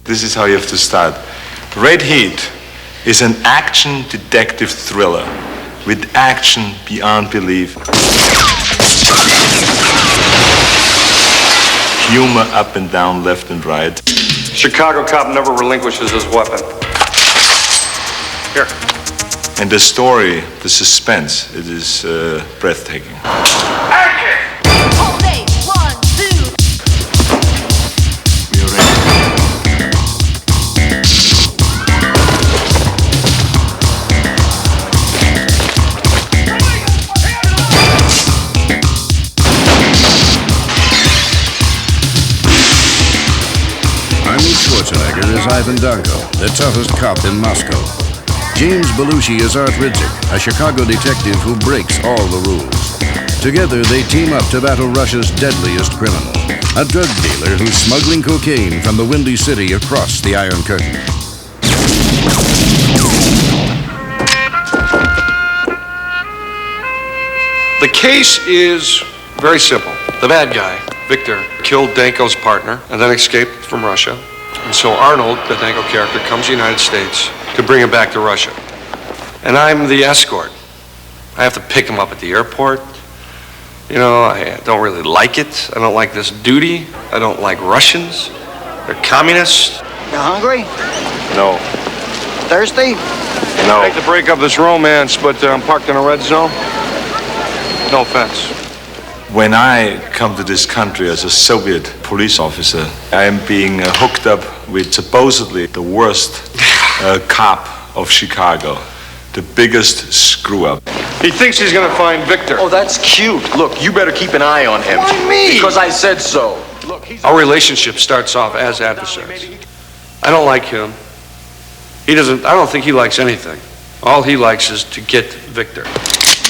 This is how you have to start. Red Heat is an action detective thriller with action beyond belief. Humor up and down, left and right. Chicago cop never relinquishes his weapon. Here. And the story, the suspense, it is breathtaking. Action! All day, 1, 2. We are ready. Arnold Schwarzenegger is Ivan Danko, the toughest cop in Moscow. James Belushi is Art Ridzik, a Chicago detective who breaks all the rules. Together, they team up to battle Russia's deadliest criminal, a drug dealer who's smuggling cocaine from the Windy City across the Iron Curtain. The case is very simple. The bad guy, Victor, killed Danko's partner and then escaped from Russia. And so Arnold, the Danko character, comes to the United States to bring him back to Russia. And I'm the escort. I have to pick him up at the airport. You know, I don't really like it. I don't like this duty. I don't like Russians. They're communists. You hungry? No. Thirsty? No. I hate to break up this romance, but I'm parked in a red zone. No offense. When I come to this country as a Soviet police officer, I am being hooked up with supposedly the worst cop of Chicago, the biggest screw-up. He thinks he's gonna find Victor. Oh, that's cute. Look, you better keep an eye on him. Why me? Because I said so. Look, our relationship starts off as adversaries. I don't like him. I don't think he likes anything. All he likes is to get Victor.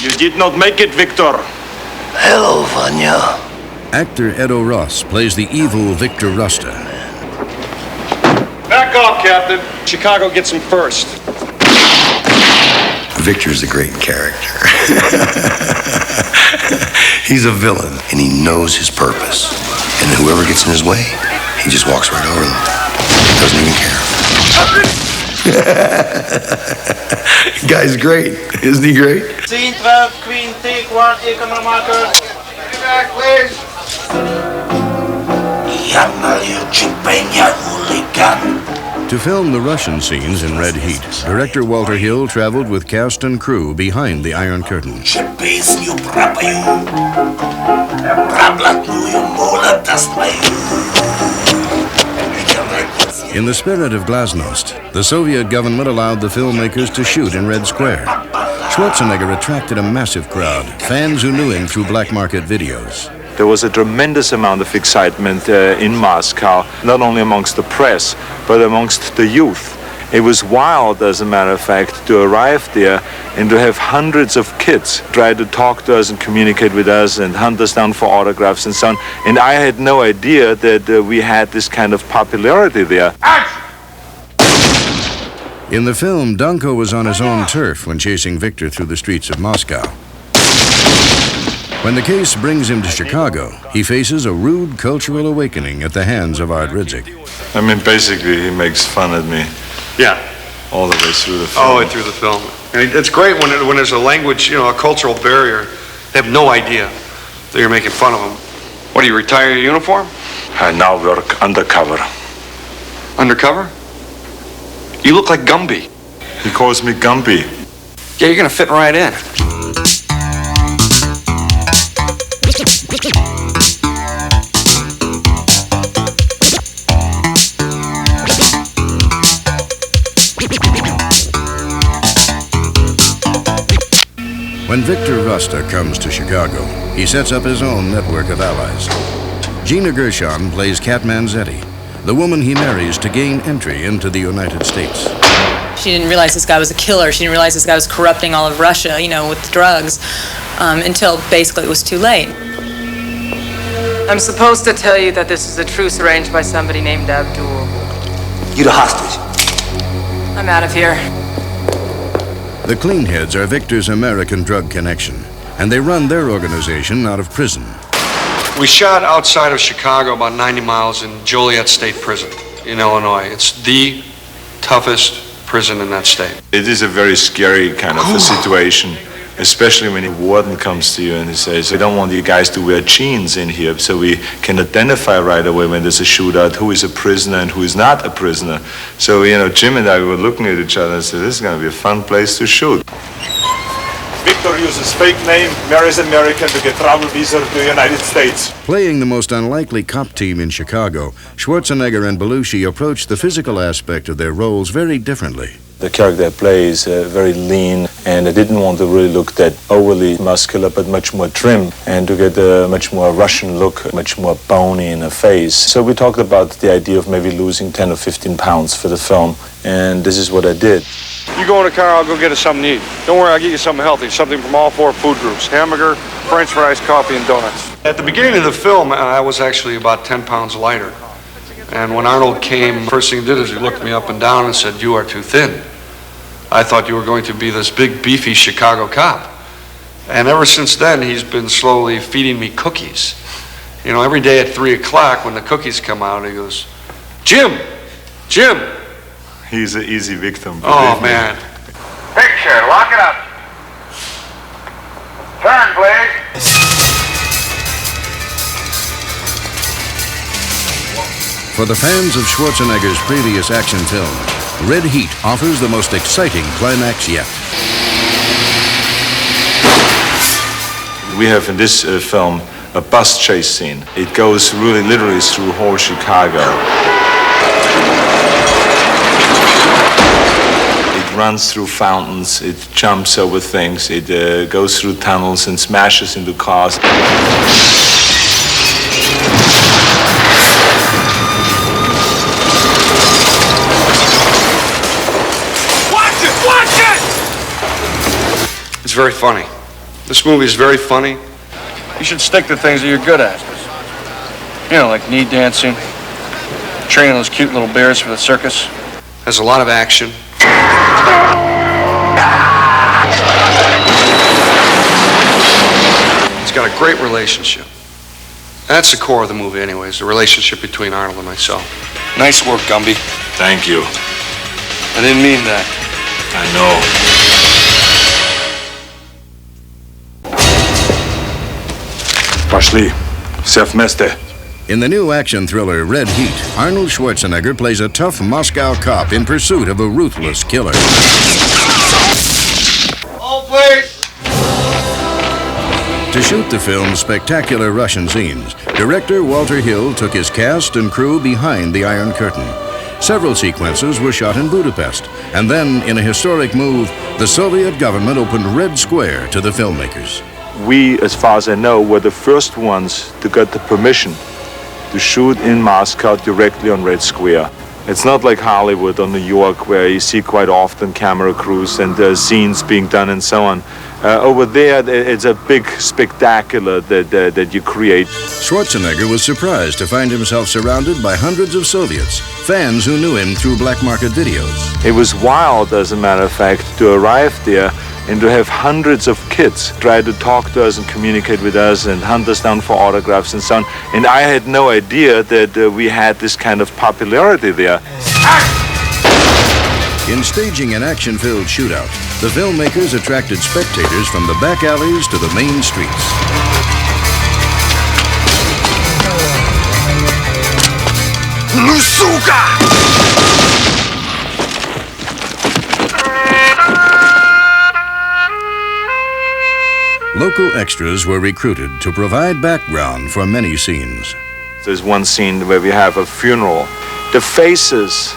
You did not make it, Victor. Hello, Vanya. Actor Edo Ross plays the evil Victor Rusta. Back off, Captain. Chicago gets him first. Victor's a great character. He's a villain, and he knows his purpose. And whoever gets in his way, he just walks right over them. Doesn't even care. Guy's great. Isn't he great? Scene 12, Queen, take 1, camera marker. Back, please. To film the Russian scenes in Red Heat, director Walter Hill traveled with cast and crew behind the Iron Curtain. In the spirit of Glasnost, the Soviet government allowed the filmmakers to shoot in Red Square. Schwarzenegger attracted a massive crowd, fans who knew him through black market videos. There was a tremendous amount of excitement in Moscow, not only amongst the press, but amongst the youth. It was wild, as a matter of fact, to arrive there and to have hundreds of kids try to talk to us and communicate with us and hunt us down for autographs and so on. And I had no idea that we had this kind of popularity there. In the film, Danko was on his own turf when chasing Victor through the streets of Moscow. When the case brings him to Chicago, he faces a rude cultural awakening at the hands of Art Ridzik. I mean, basically, he makes fun at me. Yeah. All the way through the film. All the way through the film. And it's great when there's a language, a cultural barrier. They have no idea that you're making fun of them. What, do you retire your uniform? I now work undercover. Undercover? You look like Gumby. He calls me Gumby. Yeah, you're gonna fit right in. When Victor Rusta comes to Chicago, he sets up his own network of allies. Gina Gershon plays Kat Manzetti, the woman he marries to gain entry into the United States. She didn't realize this guy was a killer. She didn't realize this guy was corrupting all of Russia, with drugs, until basically it was too late. I'm supposed to tell you that this is a truce arranged by somebody named Abdul. You the hostage. I'm out of here. The Cleanheads are Victor's American drug connection, and they run their organization out of prison. We shot outside of Chicago, about 90 miles in Joliet State Prison. in Illinois. It's the toughest prison in that state. It is a very scary kind of a situation, especially when a warden comes to you and he says, "I don't want you guys to wear jeans in here, so we can identify right away when there's a shootout who is a prisoner and who is not a prisoner." So, Jim and I were looking at each other and said, "This is going to be a fun place to shoot." Victor uses fake name, marries American to get travel visa to the United States. Playing the most unlikely cop team in Chicago, Schwarzenegger and Belushi approached the physical aspect of their roles very differently. The character I play is very lean, and I didn't want to really look that overly muscular, but much more trim, and to get a much more Russian look, much more bony in the face. So we talked about the idea of maybe losing 10 or 15 pounds for the film, and this is what I did. You go in the car, I'll go get us something to eat. Don't worry, I'll get you something healthy, something from all 4 food groups: hamburger, french fries, coffee, and donuts. At the beginning of the film, I was actually about 10 pounds lighter. And when Arnold came, first thing he did is he looked me up and down and said, "You are too thin. I thought you were going to be this big, beefy Chicago cop." And ever since then, he's been slowly feeding me cookies. Every day at 3 o'clock when the cookies come out, he goes, Jim! He's an easy victim. Oh, man. Picture, lock it up. Turn, please. For the fans of Schwarzenegger's previous action film, Red Heat offers the most exciting climax yet. We have in this film a bus chase scene. It goes really literally through whole Chicago. It runs through fountains, it jumps over things, it goes through tunnels and smashes into cars. It's very funny. This movie is very funny. You should stick to things that you're good at. Like knee dancing, training those cute little bears for the circus. Has a lot of action. It's got a great relationship. That's the core of the movie anyways, the relationship between Arnold and myself. Nice work, Gumby. Thank you. I didn't mean that. I know. Пошли. Все вместе. In the new action thriller Red Heat, Arnold Schwarzenegger plays a tough Moscow cop in pursuit of a ruthless killer. Hold, please. To shoot the film's spectacular Russian scenes, director Walter Hill took his cast and crew behind the Iron Curtain. Several sequences were shot in Budapest, and then, in a historic move, the Soviet government opened Red Square to the filmmakers. We, as far as I know, were the first ones to get the permission to shoot in Moscow directly on Red Square. It's not like Hollywood or New York, where you see quite often camera crews and scenes being done and so on. Over there, it's a big spectacular that you create. Schwarzenegger was surprised to find himself surrounded by hundreds of Soviets, fans who knew him through black market videos. It was wild, as a matter of fact, to arrive there and to have hundreds of kids try to talk to us and communicate with us and hunt us down for autographs and so on. And I had no idea that we had this kind of popularity there. In staging an action-filled shootout, the filmmakers attracted spectators from the back alleys to the main streets. Local extras were recruited to provide background for many scenes. There's one scene where we have a funeral. The faces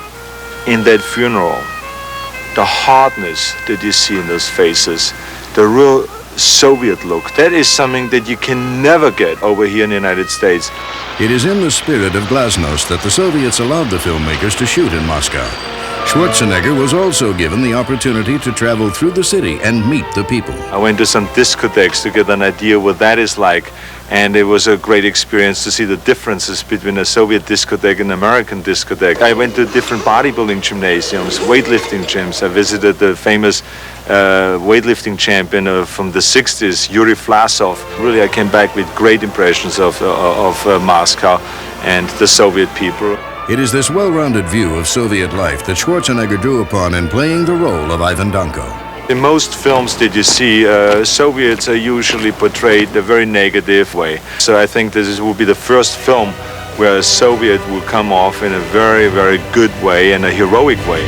in that funeral, the hardness that you see in those faces, the real Soviet look, that is something that you can never get over here in the United States. It is in the spirit of glasnost that the Soviets allowed the filmmakers to shoot in Moscow. Schwarzenegger was also given the opportunity to travel through the city and meet the people. I went to some discotheques to get an idea what that is like, and it was a great experience to see the differences between a Soviet discotheque and an American discotheque. I went to different bodybuilding gymnasiums, weightlifting gyms. I visited the famous weightlifting champion from the 60s, Yuri Vlasov. Really, I came back with great impressions of Moscow and the Soviet people. It is this well-rounded view of Soviet life that Schwarzenegger drew upon in playing the role of Ivan Danko. In most films that you see, Soviets are usually portrayed a very negative way. So I think this will be the first film where a Soviet will come off in a very, very good way and a heroic way.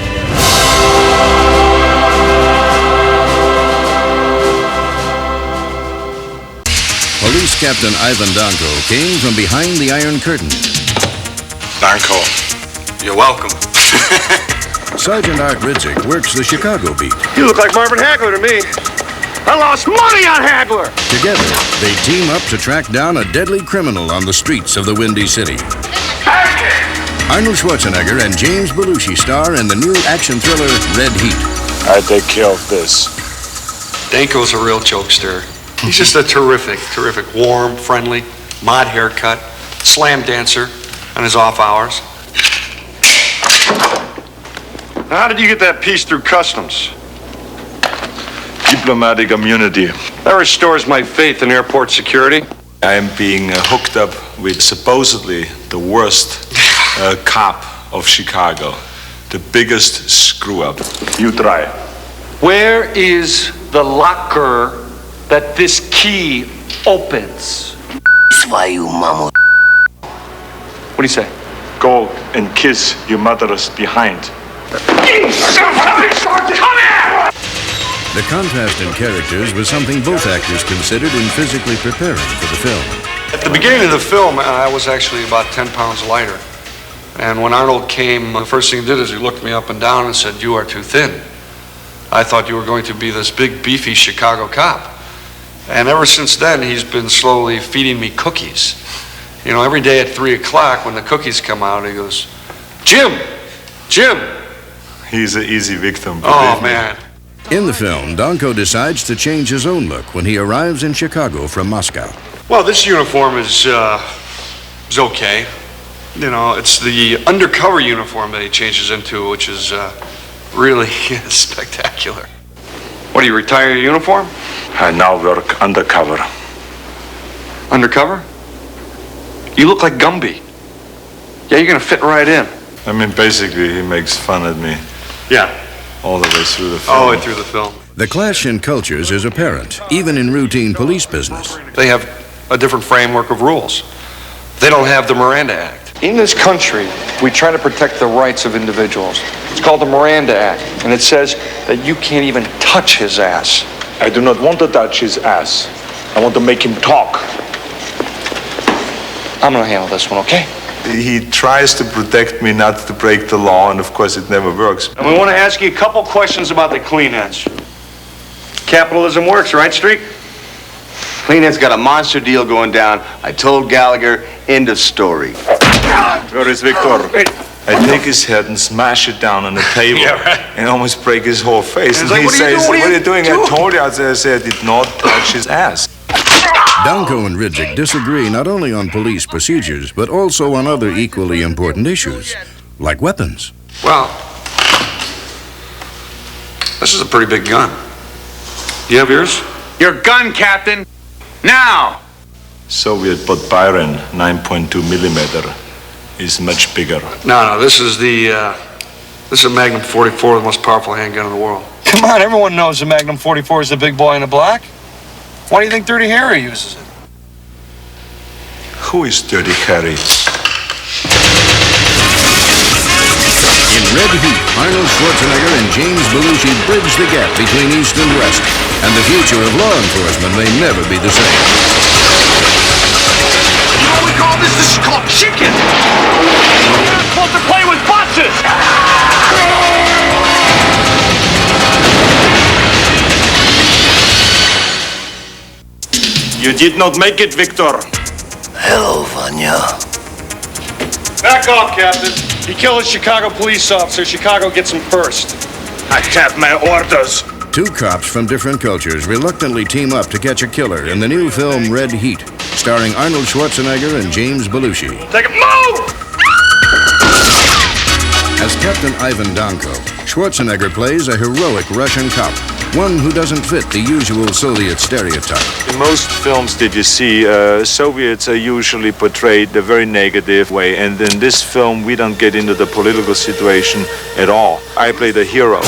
Police Captain Ivan Danko came from behind the Iron Curtain. Danko, you're welcome. Sergeant Art Ridzik works the Chicago beat. You look like Marvin Hagler to me. I lost money on Hagler. Together, they team up to track down a deadly criminal on the streets of the Windy City. Arnold Schwarzenegger and James Belushi star in the new action thriller Red Heat. I take care of this. Danko's a real jokester. He's just a terrific, warm, friendly, mod haircut, slam dancer on his off hours. How did you get that piece through customs? Diplomatic immunity. That restores my faith in airport security. I am being hooked up with supposedly the worst cop of Chicago. The biggest screw-up. You try. Where is the locker that this key opens? What do you say? Go and kiss your mother's behind. The contrast in characters was something both actors considered in physically preparing for the film. At the beginning of the film, I was actually about 10 pounds lighter. And when Arnold came, the first thing he did is he looked me up and down and said, "You are too thin. I thought you were going to be this big, beefy Chicago cop." And ever since then, he's been slowly feeding me cookies. You know, every day at 3 o'clock when the cookies come out, he goes, Jim! He's an easy victim. Oh, man. In the film, Danko decides to change his own look when he arrives in Chicago from Moscow. Well, this uniform is okay. You know, it's the undercover uniform that he changes into, which is really spectacular. What, do you retire your uniform? I now work undercover. Undercover? You look like Gumby. Yeah, you're gonna fit right in. I mean, basically, he makes fun at me Yeah, all the way through the film. all the way through the film. The clash in cultures is apparent, even in routine police business. They have a different framework of rules. They don't have the Miranda Act. In this country, we try to protect the rights of individuals. It's called the Miranda Act, and it says that you can't even touch his ass. I do not want to touch his ass. I want to make him talk. I'm gonna handle this one, okay? He tries to protect me not to break the law, and of course it never works. And we want to ask you a couple questions about the Kleenex. Capitalism works, right, Streak? Kleenex got a monster deal going down. I told Gallagher, end of story. Where is Victor? I take his head and smash it down on the table and almost break his whole face. And like, he what are you says, doing? "What are you doing?" I told you. I said, I did not touch his ass. Danko and Ridzik disagree not only on police procedures, but also on other equally important issues, like weapons. Well, this is a pretty big gun. You have yours? Your gun, Captain! Now! Soviet but Byron 9.2 millimeter is much bigger. No, this is a Magnum 44, the most powerful handgun in the world. Come on, everyone knows the Magnum 44 is the big boy in the black. Why do you think Dirty Harry uses it? Who is Dirty Harry? In Red Heat, Arnold Schwarzenegger and James Belushi bridge the gap between East and West, and the future of law enforcement may never be the same. You know what we call this? This is called chicken! You're not supposed to play with boxes! You did not make it, Victor. Hello, Vanya. Back off, Captain. He killed a Chicago police officer. Chicago gets him first. I have my orders. Two cops from different cultures reluctantly team up to catch a killer in the new film Red Heat, starring Arnold Schwarzenegger and James Belushi. Take a move! As Captain Ivan Danko, Schwarzenegger plays a heroic Russian cop one who doesn't fit the usual Soviet stereotype. In most films that you see, Soviets are usually portrayed a very negative way, and in this film we don't get into the political situation at all. I play the hero.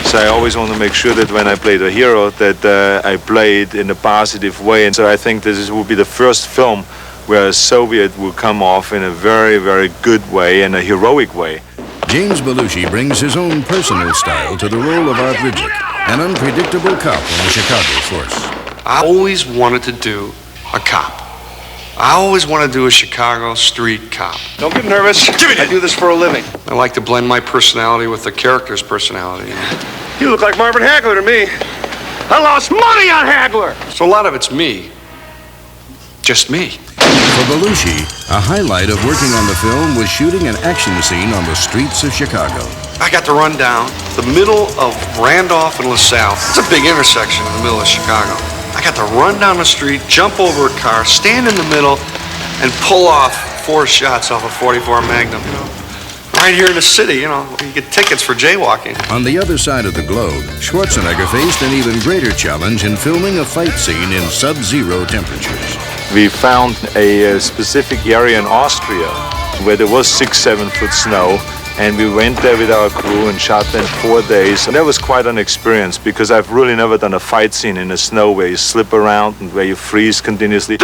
So I always want to make sure that when I play the hero that I play it in a positive way, and so I think this will be the first film where a Soviet will come off in a very, very good way and a heroic way. James Belushi brings his own personal style to the role of Art Ridzik, an unpredictable cop in the Chicago force. I always wanted to do a cop. I always want to do a Chicago street cop. Don't get nervous. I do this for a living. I like to blend my personality with the character's personality. You look like Marvin Hagler to me. I lost money on Hagler. So a lot of it's me. Just me. For Belushi, a highlight of working on the film was shooting an action scene on the streets of Chicago. I got to run down the middle of Randolph and LaSalle. It's a big intersection in the middle of Chicago. I got to run down the street, jump over a car, stand in the middle, and pull off 4 shots off a .44 Magnum, you know. Right here in the city, you know, you get tickets for jaywalking. On the other side of the globe, Schwarzenegger faced an even greater challenge in filming a fight scene in sub-zero temperatures. We found a specific area in Austria where there was 6-7 foot snow, and we went there with our crew and shot them 4 days. And that was quite an experience because I've really never done a fight scene in the snow where you slip around and where you freeze continuously.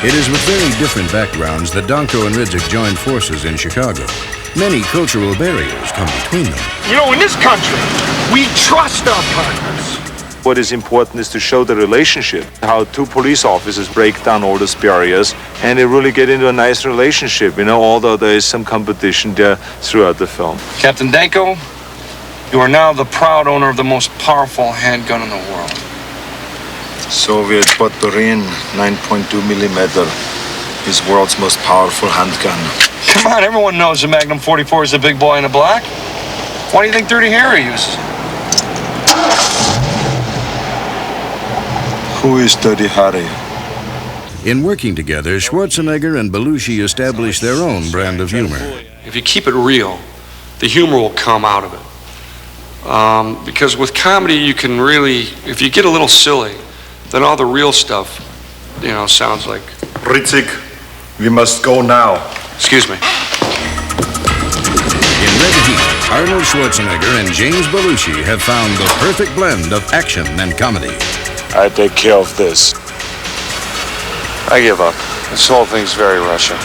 It is with very different backgrounds that Danko and Ridzik joined forces in Chicago. Many cultural barriers come between them. You know, in this country, we trust our partners. What is important is to show the relationship, how 2 police officers break down all those barriers and they really get into a nice relationship, you know, although there is some competition there throughout the film. Captain Danko, you are now the proud owner of the most powerful handgun in the world. Soviet Potporin 9.2 millimeter is world's most powerful handgun. Come on, everyone knows the Magnum 44 is the big boy in the black. Why do you think Dirty Harry uses it? Who is Dirty Harry? In working together, Schwarzenegger and Belushi established their own brand of humor. If you keep it real, the humor will come out of it. Because with comedy, you can really, if you get a little silly, then all the real stuff, you know, sounds like... Ridzik, we must go now. Excuse me. In Red Heat, Arnold Schwarzenegger and James Belushi have found the perfect blend of action and comedy. I take care of this. I give up. This whole thing's very Russian.